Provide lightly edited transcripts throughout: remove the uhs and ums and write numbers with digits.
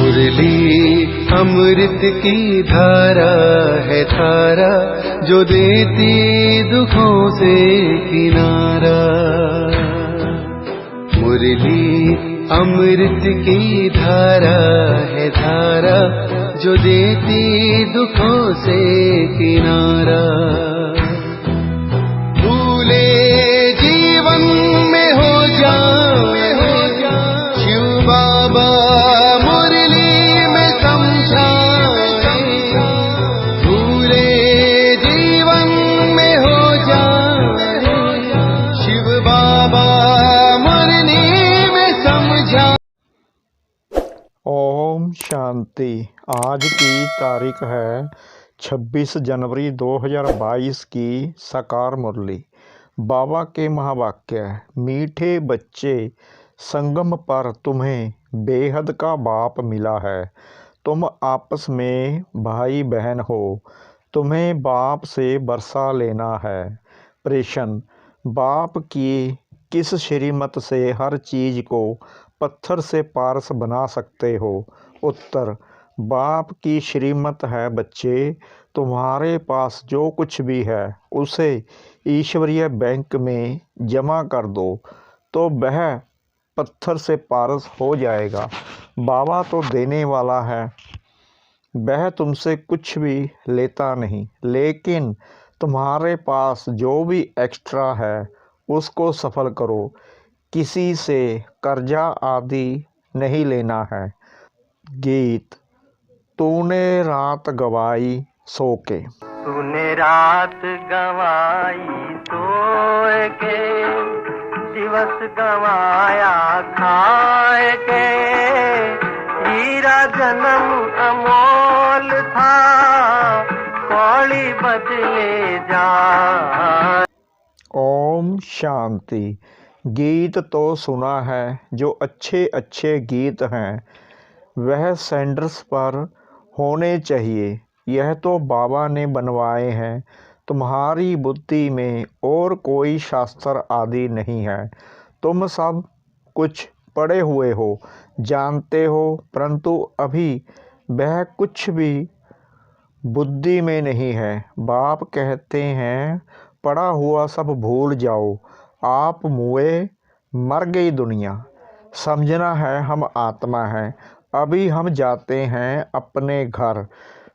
मुरली अमृत की धारा है धारा, जो देती दुखों से किनारा। मुरली अमृत की धारा है धारा, जो देती दुखों से किनारा। भूले जीवन में हो जाए शिव बाबा मुरली में समझाए। भूले जीवन में हो जाए शिव बाबा मुरली में समझा। ओम शांति। आज की तारीख है 26 जनवरी 2022 की साकार मुरली। बाबा के महावाक्य। मीठे बच्चे, संगम पर तुम्हें बेहद का बाप मिला है। तुम आपस में भाई बहन हो, तुम्हें बाप से बरसा लेना है। प्रश्न, बाप की किस श्रीमत से हर चीज़ को पत्थर से पारस बना सकते हो? उत्तर, बाप की श्रीमत है बच्चे, तुम्हारे पास जो कुछ भी है उसे ईश्वरीय बैंक में जमा कर दो तो वह पत्थर से पारस हो जाएगा। बाबा तो देने वाला है, वह तुमसे कुछ भी लेता नहीं, लेकिन तुम्हारे पास जो भी एक्स्ट्रा है उसको सफल करो। किसी से कर्जा आदि नहीं लेना है। गीत। तूने रात गवाई सो के। तूने रात गवाई सोए के, दिवस गवाया खाए के। हीरा जन्म अमोल था, कौड़ी बदले जा। ओम शांति। गीत तो सुना है, जो अच्छे अच्छे गीत हैं वह सेंडर्स पर होने चाहिए। यह तो बाबा ने बनवाए हैं, तुम्हारी बुद्धि में और कोई शास्त्र आदि नहीं है। तुम सब कुछ पढ़े हुए हो, जानते हो, परंतु अभी वह कुछ भी बुद्धि में नहीं है। बाप कहते हैं पढ़ा हुआ सब भूल जाओ, आप मुए मर गई दुनिया। समझना है हम आत्मा हैं, अभी हम जाते हैं अपने घर,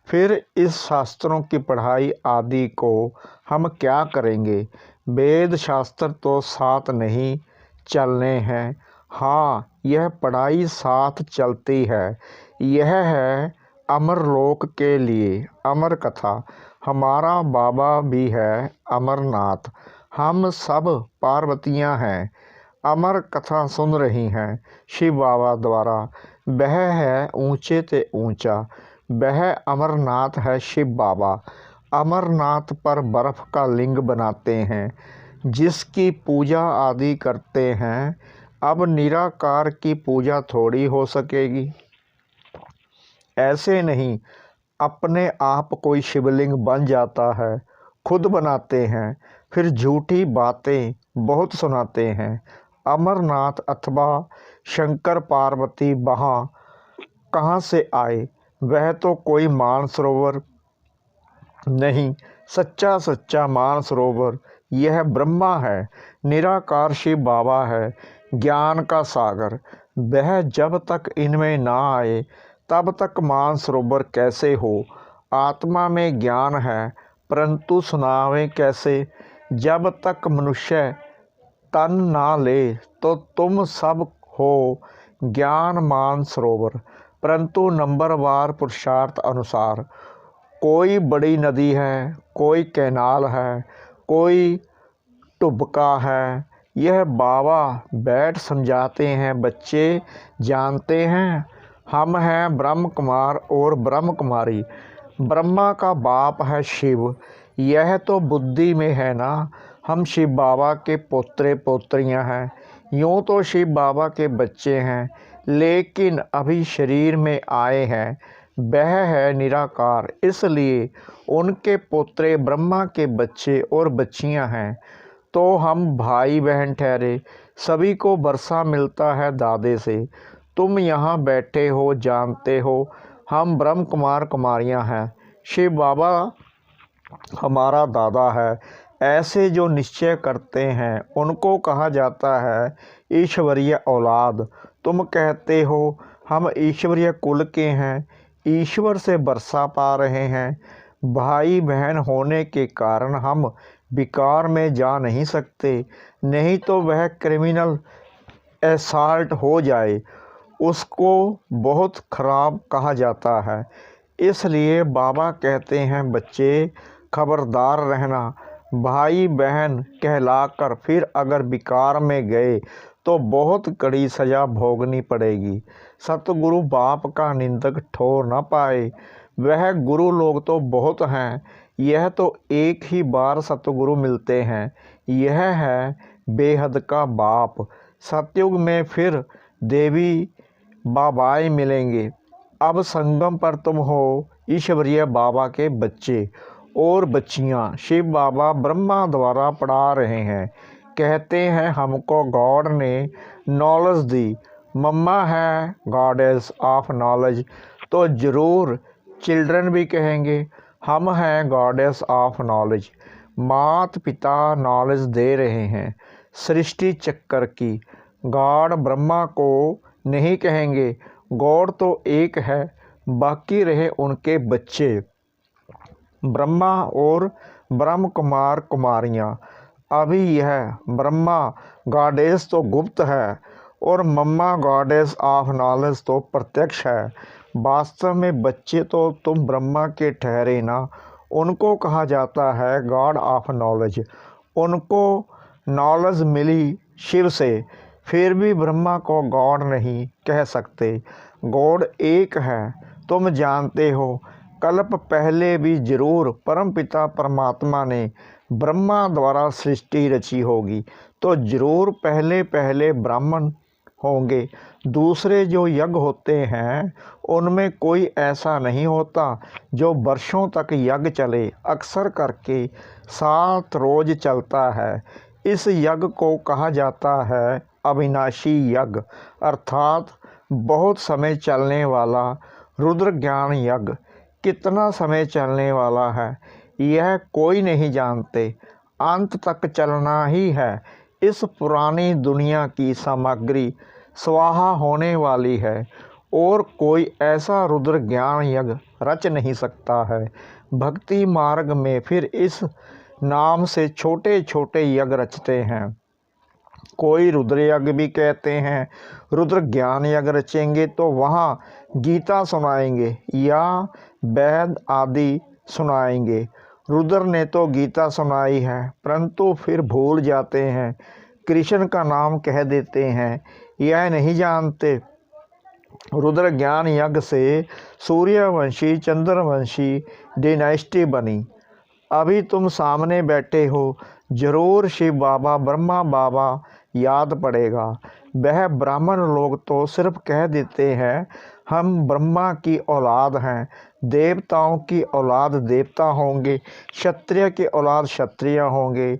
फिर इस शास्त्रों की पढ़ाई आदि को हम क्या करेंगे? वेद शास्त्र तो साथ नहीं चलने हैं। हाँ, यह पढ़ाई साथ चलती है। यह है अमर लोक के लिए अमर कथा। हमारा बाबा भी है अमरनाथ, हम सब पार्वतियाँ हैं। अमर कथा सुन रही हैं शिव बाबा द्वारा। वह है ऊंचे ते ऊंचा, वह अमरनाथ है शिव बाबा। अमरनाथ पर बर्फ़ का लिंग बनाते हैं, जिसकी पूजा आदि करते हैं। अब निराकार की पूजा थोड़ी हो सकेगी। ऐसे नहीं अपने आप कोई शिवलिंग बन जाता है, खुद बनाते हैं, फिर झूठी बातें बहुत सुनाते हैं। अमरनाथ अथवा शंकर पार्वती वहाँ कहाँ से आए? वह तो कोई मानसरोवर नहीं, सच्चा सच्चा मानसरोवर यह ब्रह्मा है। निराकार शिव बाबा है, ज्ञान का सागर। वह जब तक इनमें ना आए तब तक मानसरोवर कैसे हो? आत्मा में ज्ञान है, परंतु सुनावे कैसे? जब तक मनुष्य तन ना ले तो तुम सब हो ज्ञान मानसरोवर, परंतु नंबरवार पुरुषार्थ अनुसार। कोई बड़ी नदी है, कोई कैनाल है, कोई टुबका है। यह बाबा बैठ समझाते हैं, बच्चे जानते हैं हम हैं ब्रह्म कुमार और ब्रह्म कुमारी। ब्रह्मा का बाप है शिव, यह तो बुद्धि में है ना। हम शिव बाबा के पोत्रे पोत्रियां हैं। यूँ तो शिव बाबा के बच्चे हैं, लेकिन अभी शरीर में आए हैं। वह है निराकार, इसलिए उनके पोत्रे ब्रह्मा के बच्चे और बच्चियां हैं। तो हम भाई बहन ठहरे, सभी को बरसा मिलता है दादे से। तुम यहाँ बैठे हो, जानते हो हम ब्रह्म कुमार कुमारियाँ हैं। शिव बाबा हमारा दादा है। ऐसे जो निश्चय करते हैं उनको कहा जाता है ईश्वरीय औलाद। तुम कहते हो हम ईश्वरीय कुल के हैं, ईश्वर से वर्षा पा रहे हैं। भाई बहन होने के कारण हम विकार में जा नहीं सकते, नहीं तो वह क्रिमिनल असॉल्ट हो जाए, उसको बहुत खराब कहा जाता है। इसलिए बाबा कहते हैं बच्चे खबरदार रहना। भाई बहन कहलाकर फिर अगर विकार में गए तो बहुत कड़ी सज़ा भोगनी पड़ेगी। सतगुरु बाप का निंदक ठोर न पाए। वह गुरु लोग तो बहुत हैं, यह तो एक ही बार सतगुरु मिलते हैं। यह है बेहद का बाप। सतयुग में फिर देवी बाबाएँ मिलेंगे। अब संगम पर तुम हो ईश्वरीय बाबा के बच्चे और बच्चियाँ। शिव बाबा ब्रह्मा द्वारा पढ़ा रहे हैं। कहते हैं हमको गॉड ने नॉलेज दी। मम्मा है गॉडेस ऑफ नॉलेज, तो ज़रूर चिल्ड्रन भी कहेंगे हम हैं गॉडेस ऑफ नॉलेज। माता पिता नॉलेज दे रहे हैं सृष्टि चक्कर की। गॉड ब्रह्मा को नहीं कहेंगे, गॉड तो एक है, बाकी रहे उनके बच्चे ब्रह्मा और ब्रह्म कुमार कुमारियाँ। अभी यह ब्रह्मा गॉडेस तो गुप्त है और मम्मा गॉडेस ऑफ नॉलेज तो प्रत्यक्ष है। वास्तव में बच्चे तो तुम ब्रह्मा के ठहरे ना, उनको कहा जाता है गॉड ऑफ नॉलेज। उनको नॉलेज मिली शिव से, फिर भी ब्रह्मा को गॉड नहीं कह सकते। गॉड एक है, तुम जानते हो। कल्प पहले भी जरूर परमपिता परमात्मा ने ब्रह्मा द्वारा सृष्टि रची होगी, तो जरूर पहले पहले ब्राह्मण होंगे। दूसरे जो यज्ञ होते हैं उनमें कोई ऐसा नहीं होता जो वर्षों तक यज्ञ चले, अक्सर करके 7 रोज चलता है। इस यज्ञ को कहा जाता है अविनाशी यज्ञ, अर्थात बहुत समय चलने वाला रुद्र ज्ञान यज्ञ। कितना समय चलने वाला है यह कोई नहीं जानते, अंत तक चलना ही है। इस पुरानी दुनिया की सामग्री स्वाहा होने वाली है और कोई ऐसा रुद्र ज्ञान यज्ञ रच नहीं सकता है। भक्ति मार्ग में फिर इस नाम से छोटे छोटे यज्ञ रचते हैं। कोई रुद्र यज्ञ भी कहते हैं। रुद्र ज्ञान यज्ञ रचेंगे तो वहाँ गीता सुनाएंगे या वेद आदि सुनाएंगे। रुद्र ने तो गीता सुनाई है, परंतु फिर भूल जाते हैं, कृष्ण का नाम कह देते हैं, यह नहीं जानते। रुद्र ज्ञान यज्ञ से सूर्यवंशी चंद्रवंशी डिनाइस्टी बनी। अभी तुम सामने बैठे हो, जरूर शिव बाबा ब्रह्मा बाबा याद पड़ेगा। वह ब्राह्मण लोग तो सिर्फ कह देते हैं हम ब्रह्मा की औलाद हैं, देवताओं की औलाद देवता होंगे, क्षत्रिय की औलाद क्षत्रिय होंगे।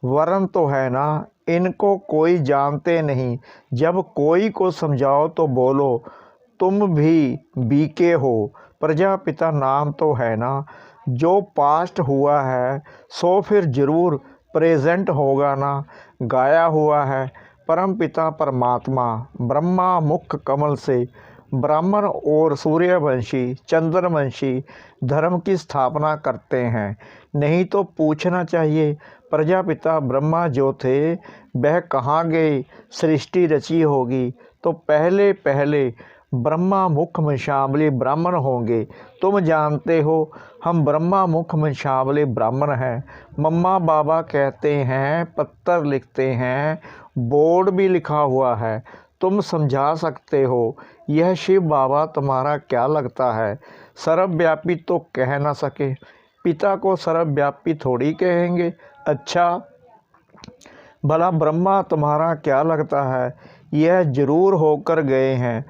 वरण तो है ना, इनको कोई जानते नहीं। जब कोई को समझाओ तो बोलो तुम भी बीके हो, प्रजापिता नाम तो है ना। जो पास्ट हुआ है सो फिर जरूर प्रेजेंट होगा ना। गाया हुआ है परमपिता परमात्मा ब्रह्मा मुख कमल से ब्राह्मण और सूर्यवंशी चंद्रवंशी धर्म की स्थापना करते हैं। नहीं तो पूछना चाहिए प्रजापिता ब्रह्मा जो थे वह कहाँ गए, सृष्टि रची होगी तो पहले पहले ब्रह्मा मुख वंशावली ब्राह्मण होंगे। तुम जानते हो हम ब्रह्मा मुख वंशावली ब्राह्मण हैं। मम्मा बाबा कहते हैं, पत्थर लिखते हैं, बोर्ड भी लिखा हुआ है, तुम समझा सकते हो। यह शिव बाबा तुम्हारा क्या लगता है? सर्वव्यापी तो कह ना सके, पिता को सर्वव्यापी थोड़ी कहेंगे। अच्छा भला ब्रह्मा तुम्हारा क्या लगता है? यह जरूर होकर गए हैं,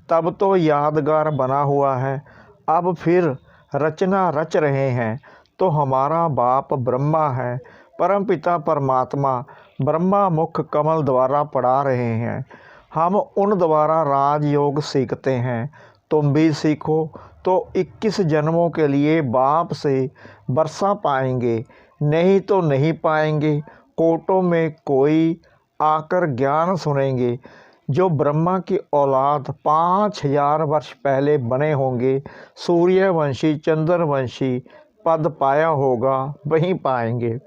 तब तो यादगार बना हुआ है। अब फिर रचना रच रहे हैं तो हमारा बाप ब्रह्मा है। परमपिता परमात्मा ब्रह्मा मुख कमल द्वारा पढ़ा रहे हैं। हम उन द्वारा राजयोग सीखते हैं। तुम भी सीखो तो 21 जन्मों के लिए बाप से वर्षा पाएंगे, नहीं तो नहीं पाएंगे। कोटों में कोई आकर ज्ञान सुनेंगे। जो ब्रह्मा की औलाद 5000 वर्ष पहले बने होंगे, सूर्यवंशी चंद्रवंशी पद पाया होगा, वहीं पाएंगे।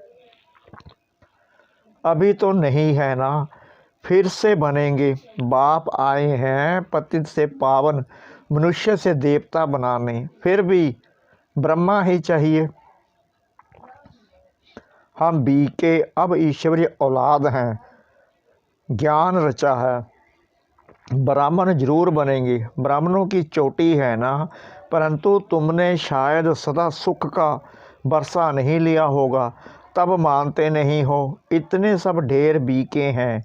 अभी तो नहीं है ना, फिर से बनेंगे। बाप आए हैं पतित से पावन, मनुष्य से देवता बनाने, फिर भी ब्रह्मा ही चाहिए। हम बी के अब ईश्वरीय औलाद हैं, ज्ञान रचा है, ब्राह्मण जरूर बनेंगे। ब्राह्मणों की चोटी है ना, परंतु तुमने शायद सदा सुख का वर्षा नहीं लिया होगा, तब मानते नहीं हो। इतने सब ढेर बीके हैं,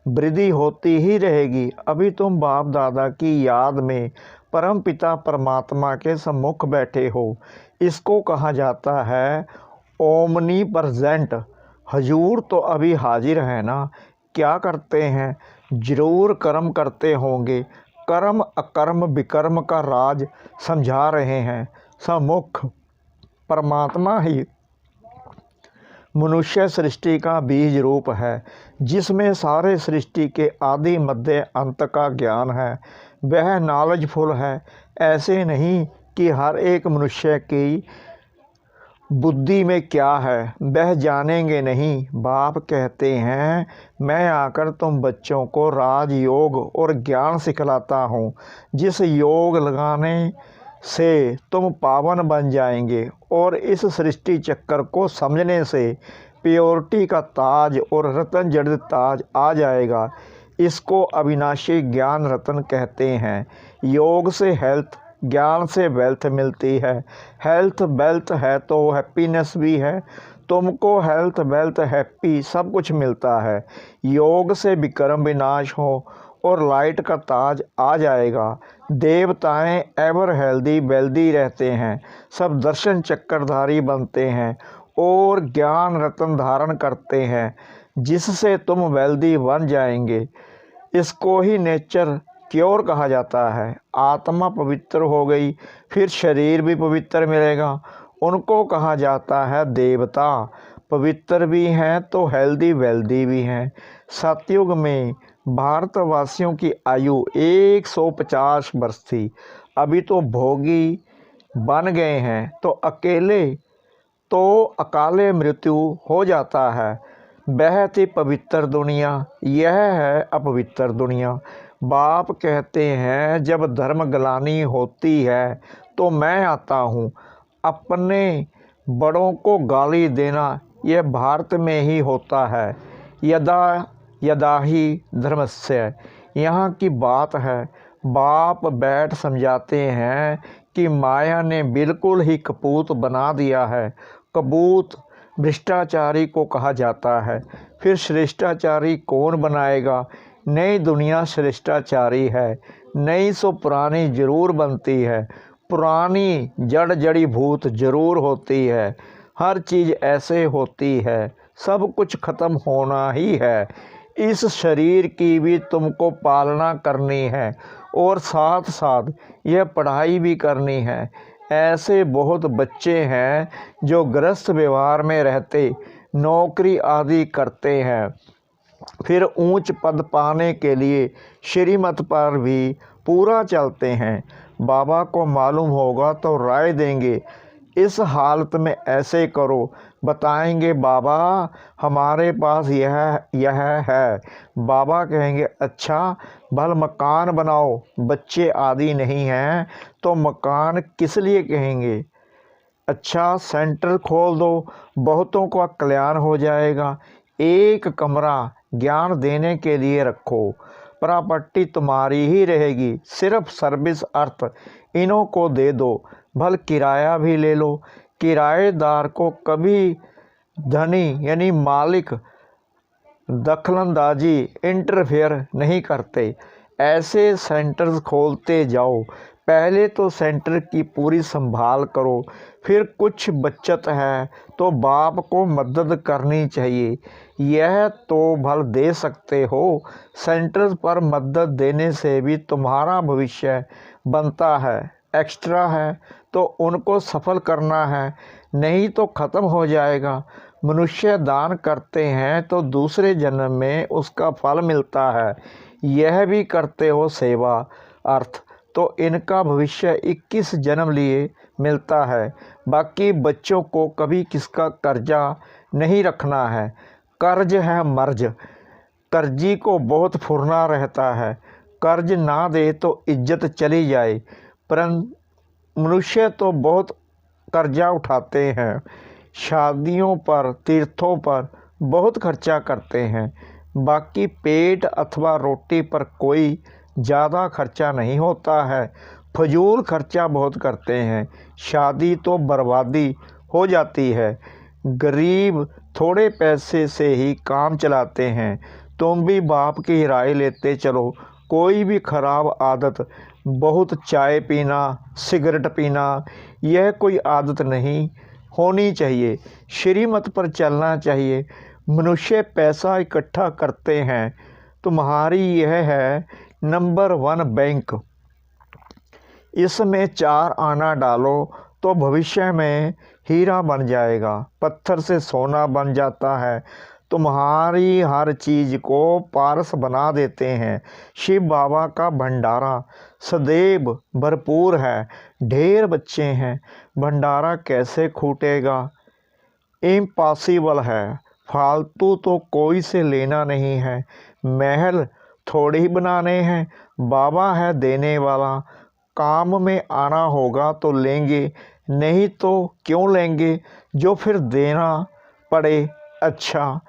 वृद्धि होती ही रहेगी। अभी तुम बाप दादा की याद में परम पिता परमात्मा के सम्मुख बैठे हो। इसको कहा जाता है ओमनी प्रेजेंट। हजूर तो अभी हाजिर है ना। क्या करते हैं? जरूर कर्म करते होंगे। कर्म अकर्म विकर्म का राज समझा रहे हैं। सम्मुख परमात्मा ही मनुष्य सृष्टि का बीज रूप है, जिसमें सारे सृष्टि के आदि मध्य अंत का ज्ञान है। वह नॉलेजफुल है। ऐसे नहीं कि हर एक मनुष्य की बुद्धि में क्या है वह जानेंगे नहीं। बाप कहते हैं मैं आकर तुम बच्चों को राजयोग और ज्ञान सिखलाता हूँ, जिस योग लगाने से तुम पावन बन जाएंगे और इस सृष्टि चक्कर को समझने से प्योरिटी का ताज और रतन जड़ित ताज आ जाएगा। इसको अविनाशी ज्ञान रतन कहते हैं। योग से हेल्थ, ज्ञान से वेल्थ मिलती है। हेल्थ वेल्थ है तो हैप्पीनेस भी है। तुमको हेल्थ वेल्थ हैप्पी सब कुछ मिलता है। योग से विक्रम विनाश हो और लाइट का ताज आ जाएगा। देवताएं एवर हेल्दी वेल्दी रहते हैं, सब दर्शन चक्रधारी बनते हैं और ज्ञान रत्न धारण करते हैं, जिससे तुम वेल्दी बन जाएंगे। इसको ही नेचर क्योर कहा जाता है। आत्मा पवित्र हो गई, फिर शरीर भी पवित्र मिलेगा। उनको कहा जाता है देवता। पवित्र भी हैं तो हेल्दी वेल्दी भी हैं। सतयुग में भारतवासियों की आयु 150 वर्ष थी। अभी तो भोगी बन गए हैं तो अकाले मृत्यु हो जाता है। वह थी पवित्र दुनिया, यह है अपवित्र दुनिया। बाप कहते हैं जब धर्म ग्लानि होती है तो मैं आता हूँ। अपने बड़ों को गाली देना यह भारत में ही होता है। यदा ही धर्मस्य, यहाँ की बात है। बाप बैठ समझाते हैं कि माया ने बिल्कुल ही कपूत बना दिया है। कपूत भ्रष्टाचारी को कहा जाता है। फिर श्रेष्ठाचारी कौन बनाएगा? नई दुनिया श्रेष्ठाचारी है, नई सो पुरानी जरूर बनती है। पुरानी जड़ी भूत जरूर होती है। हर चीज़ ऐसे होती है, सब कुछ ख़त्म होना ही है। इस शरीर की भी तुमको पालना करनी है और साथ साथ यह पढ़ाई भी करनी है। ऐसे बहुत बच्चे हैं जो गृहस्थ व्यवहार में रहते नौकरी आदि करते हैं, फिर ऊंच पद पाने के लिए श्रीमत पर भी पूरा चलते हैं। बाबा को मालूम होगा तो राय देंगे, इस हालत में ऐसे करो। बताएंगे बाबा हमारे पास यह है। बाबा कहेंगे अच्छा भल मकान बनाओ। बच्चे आदि नहीं हैं तो मकान किस लिए कहेंगे? अच्छा सेंटर खोल दो, बहुतों का कल्याण हो जाएगा। एक कमरा ज्ञान देने के लिए रखो, प्रॉपर्टी तुम्हारी ही रहेगी। सिर्फ सर्विस अर्थ इन्हों को दे दो, भल किराया भी ले लो। किराएदार को कभी धनी यानी मालिक दखलंदाजी इंटरफेयर नहीं करते। ऐसे सेंटर्स खोलते जाओ, पहले तो सेंटर की पूरी संभाल करो, फिर कुछ बचत है तो बाप को मदद करनी चाहिए। यह तो भल दे सकते हो। सेंटर पर मदद देने से भी तुम्हारा भविष्य बनता है। एक्स्ट्रा है तो उनको सफल करना है, नहीं तो ख़त्म हो जाएगा। मनुष्य दान करते हैं तो दूसरे जन्म में उसका फल मिलता है। यह भी करते हो सेवा अर्थ, तो इनका भविष्य 21 जन्म लिए मिलता है। बाकी बच्चों को कभी किसका कर्जा नहीं रखना है। कर्ज है मर्ज, कर्जी को बहुत फुरना रहता है। कर्ज ना दे तो इज्जत चली जाए, परंतु मनुष्य तो बहुत कर्जा उठाते हैं। शादियों पर, तीर्थों पर बहुत खर्चा करते हैं। बाकी पेट अथवा रोटी पर कोई ज़्यादा खर्चा नहीं होता है। फजूल खर्चा बहुत करते हैं। शादी तो बर्बादी हो जाती है। गरीब थोड़े पैसे से ही काम चलाते हैं। तुम भी बाप की राय लेते चलो। कोई भी खराब आदत, बहुत चाय पीना, सिगरेट पीना, यह कोई आदत नहीं होनी चाहिए। श्रीमत पर चलना चाहिए। मनुष्य पैसा इकट्ठा करते हैं। तुम्हारी यह है नंबर 1 बैंक। इसमें 4 आना डालो तो भविष्य में हीरा बन जाएगा। पत्थर से सोना बन जाता है। तुम्हारी हर चीज़ को पारस बना देते हैं। शिव बाबा का भंडारा सदैव भरपूर है। ढेर बच्चे हैं, भंडारा कैसे खूटेगा? इम्पॉसिबल है। फालतू तो कोई से लेना नहीं है। महल थोड़े ही बनाने हैं। बाबा है देने वाला। काम में आना होगा तो लेंगे, नहीं तो क्यों लेंगे जो फिर देना पड़े। अच्छा,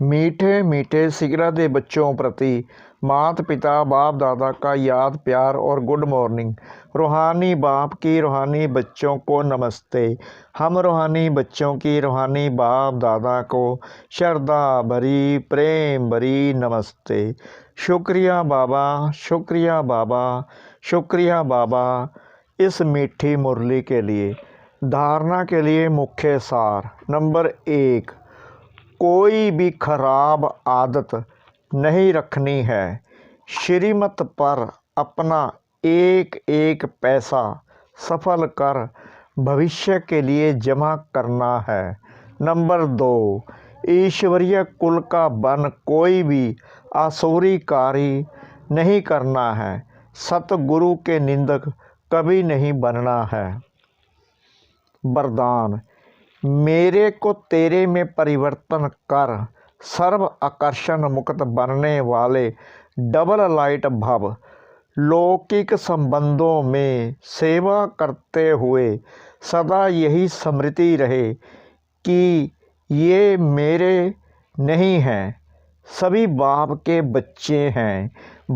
मीठे मीठे सिगरा दे बच्चों प्रति माता पिता बाप दादा का याद प्यार और गुड मॉर्निंग। रूहानी बाप की रूहानी बच्चों को नमस्ते। हम रूहानी बच्चों की रूहानी बाप दादा को श्रद्धा भरी प्रेम भरी नमस्ते। शुक्रिया बाबा, शुक्रिया बाबा, शुक्रिया बाबा इस मीठी मुरली के लिए। धारणा के लिए मुख्य सार। नंबर 1, कोई भी खराब आदत नहीं रखनी है। श्रीमत पर अपना एक एक पैसा सफल कर भविष्य के लिए जमा करना है। नंबर 2, ईश्वरीय कुल का बन कोई भी आसुरी कार्य नहीं करना है। सतगुरु के निंदक कभी नहीं बनना है। वरदान, मेरे को तेरे में परिवर्तन कर सर्व आकर्षण मुक्त बनने वाले डबल लाइट भव। लौकिक संबंधों में सेवा करते हुए सदा यही स्मृति रहे कि ये मेरे नहीं हैं, सभी बाप के बच्चे हैं।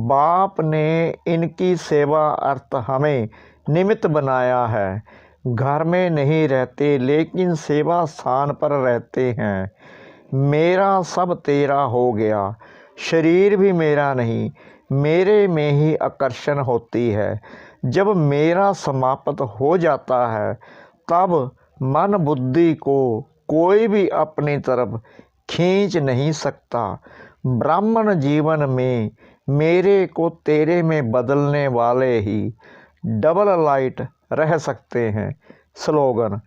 बाप ने इनकी सेवा अर्थ हमें निमित्त बनाया है। घर में नहीं रहते लेकिन सेवा स्थान पर रहते हैं। मेरा सब तेरा हो गया। शरीर भी मेरा नहीं, मेरे में ही आकर्षण होती है। जब मेरा समाप्त हो जाता है तब मन बुद्धि को कोई भी अपनी तरफ खींच नहीं सकता। ब्राह्मण जीवन में मेरे को तेरे में बदलने वाले ही डबल लाइट रह सकते हैं। स्लोगन,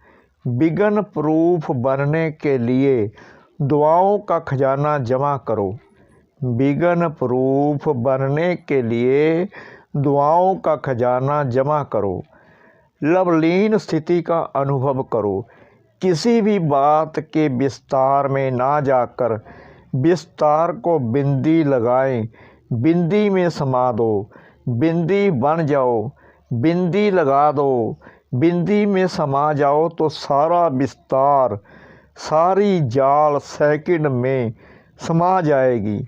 विघ्न प्रूफ बनने के लिए दुआओं का खजाना जमा करो। विघ्न प्रूफ बनने के लिए दुआओं का खजाना जमा करो। लवलीन स्थिति का अनुभव करो। किसी भी बात के विस्तार में ना जाकर विस्तार को बिंदी लगाएं। बिंदी में समा दो, बिंदी बन जाओ, बिंदी लगा दो, बिंदी में समा जाओ तो सारा विस्तार, सारी जाल सेकंड में समा जाएगी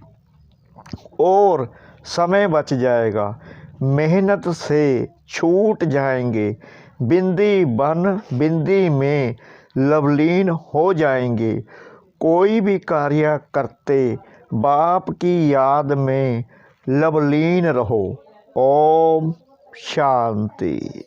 और समय बच जाएगा। मेहनत से छूट जाएंगे। बिंदी बन बिंदी में लवलीन हो जाएंगे। कोई भी कार्य करते बाप की याद में लवलीन रहो। ओम शांति।